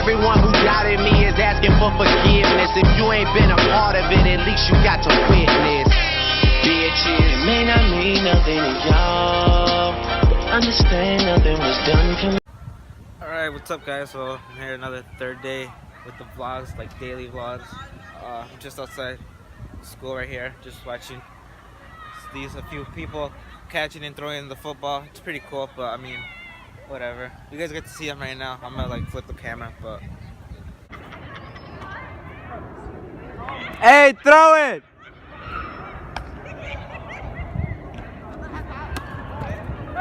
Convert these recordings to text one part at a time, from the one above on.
Everyone who doubted me is asking for forgiveness. If you ain't been a part of it, at least you got to witness. Bitches, it may not mean nothing to y'all, but understand nothing was done for me. Alright, what's up guys? So I'm here another third day with the vlogs, like daily vlogs. I'm just outside school right here, just watching a few people catching and throwing the football. It's pretty cool, but I mean, whatever. You guys get to see them right now. I'm gonna like flip the camera, but hey, throw it!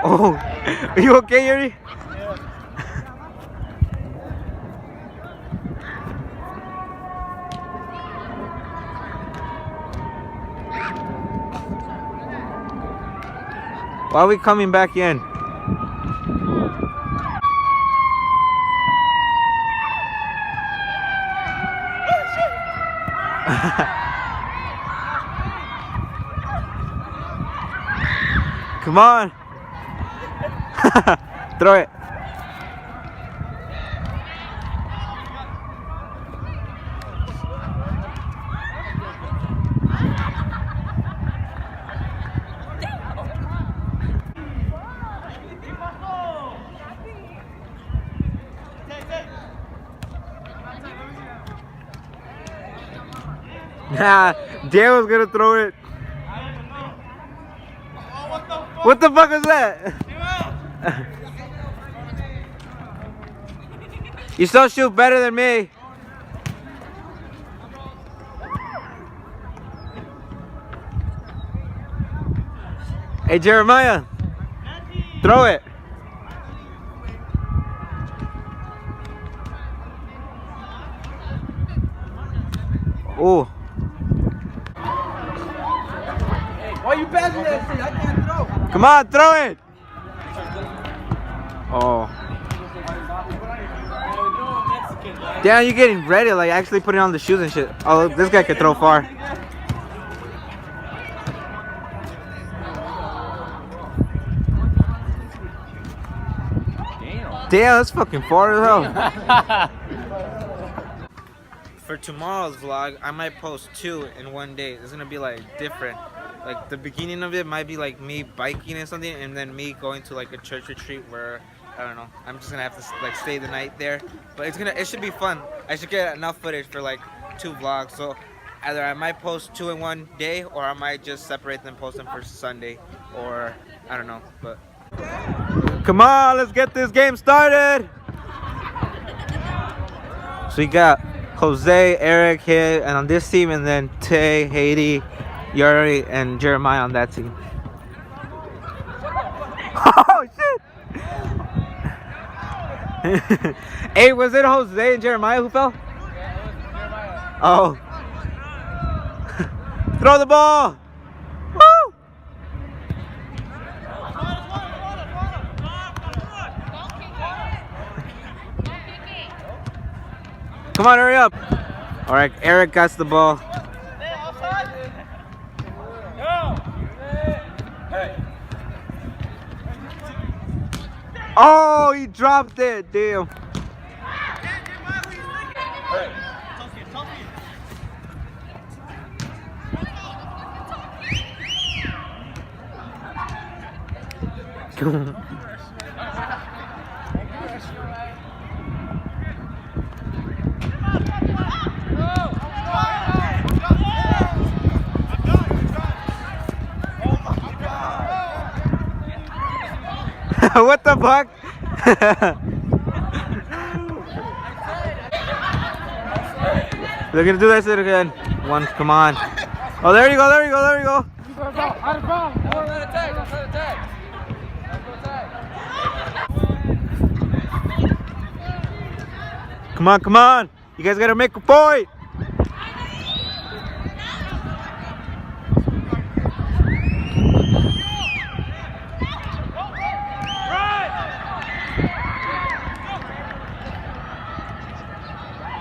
Oh, are you okay, Yuri? Why are we coming back in? Come on. Throw it. Nah, Dan was gonna throw it. What the fuck was that? You still shoot better than me. Hey Jeremiah, throw it. Oh. Why you passing that shit? I can't throw. Come on, throw it. Oh. Damn, you're getting ready, like actually putting on the shoes and shit. Oh, this guy could throw far. Damn, that's fucking far as hell. For tomorrow's vlog, I might post 2 in one day. It's gonna be like different. Like the beginning of it might be like me biking and something, and then me going to like a church retreat where I don't know. I'm just gonna have to like stay the night there. But it should be fun. I should get enough footage for like 2 vlogs. So either I might post 2 in one day, or I might just separate them, post them for Sunday, or I don't know. But come on, let's get this game started. So you got Jose, Eric here, and on this team, and then Tay, Haiti, Yuri, and Jeremiah on that team. Oh shit! Hey, was it Jose and Jeremiah who fell? Oh. Throw the ball! Woo! Come on, hurry up. All right, Eric got the ball. Oh, he dropped it. Damn. What the fuck? They're gonna do this again. One, come on. Oh, there you go, there you go, there you go. Come on, come on. You guys gotta make a point.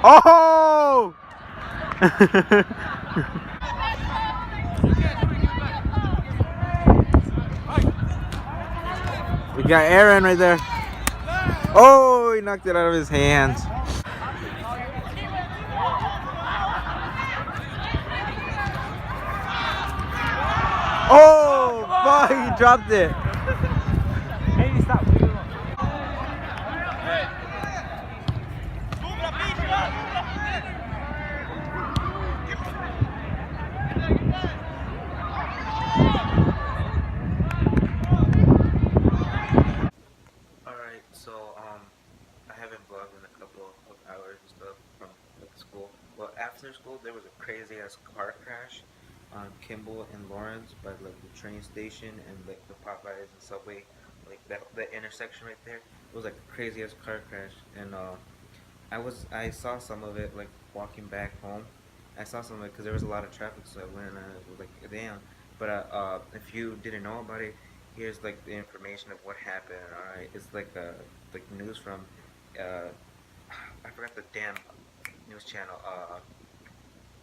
Oh! We got Aaron right there. Oh, he knocked it out of his hands. Oh, fuck, he dropped it. Hey, stop. Alright, so I haven't vlogged in a couple of hours and stuff from school. Well, after school there was a crazy ass car crash on Kimball and Lawrence by like the train station and like the Popeyes and Subway, like that intersection right there. It was like a crazy ass car crash, and I saw some of it like walking back home. I saw some of it because there was a lot of traffic, so I went and I was like, damn. But if you didn't know about it, here's like the information of what happened. All right, it's like news from I forgot the damn news channel.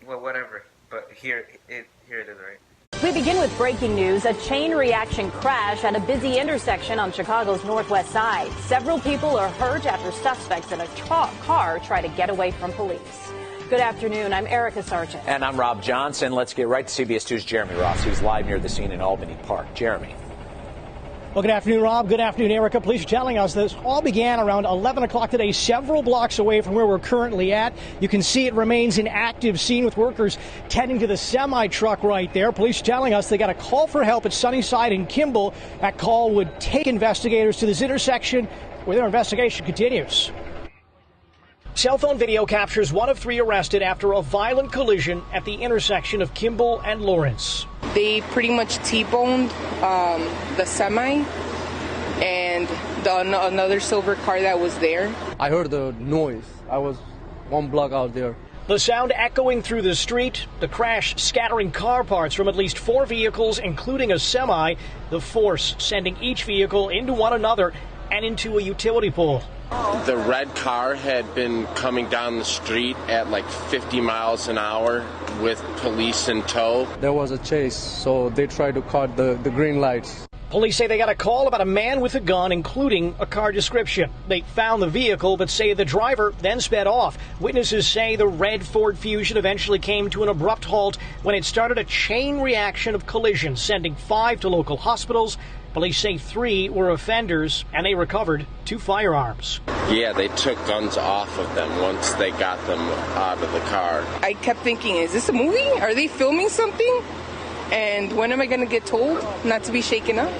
Well, whatever. But here it is, right? We begin with breaking news. A chain reaction crash at a busy intersection on Chicago's northwest side. Several people are hurt after suspects in a car try to get away from police. Good afternoon. I'm Erica Sargent. And I'm Rob Johnson. Let's get right to CBS 2's Jeremy Ross, who's live near the scene in Albany Park. Jeremy. Well, good afternoon, Rob. Good afternoon, Erica. Police are telling us this all began around 11 o'clock today, several blocks away from where we're currently at. You can see it remains an active scene with workers tending to the semi-truck right there. Police are telling us they got a call for help at Sunnyside and Kimball. That call would take investigators to this intersection where their investigation continues. Cell phone video captures one of three arrested after a violent collision at the intersection of Kimball and Lawrence. They pretty much T-boned the semi and another silver car that was there. I heard the noise. I was one block out there. The sound echoing through the street, the crash scattering car parts from at least four vehicles, including a semi, the force sending each vehicle into one another and into a utility pole. The red car had been coming down the street at like 50 miles an hour with police in tow. There was a chase, so they tried to cut the green lights. Police say they got a call about a man with a gun, including a car description. They found the vehicle, but say the driver then sped off. Witnesses say the red Ford Fusion eventually came to an abrupt halt when it started a chain reaction of collisions, sending 5 to local hospitals. Police say 3 were offenders, and they recovered 2 firearms. Yeah, they took guns off of them once they got them out of the car. I kept thinking, is this a movie? Are they filming something? And when am I going to get told not to be shaken up?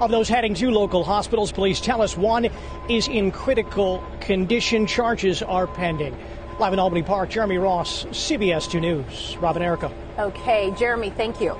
Of those heading to local hospitals, police tell us 1 is in critical condition. Charges are pending. Live in Albany Park, Jeremy Ross, CBS 2 News. Rob and Erica. Okay, Jeremy, thank you.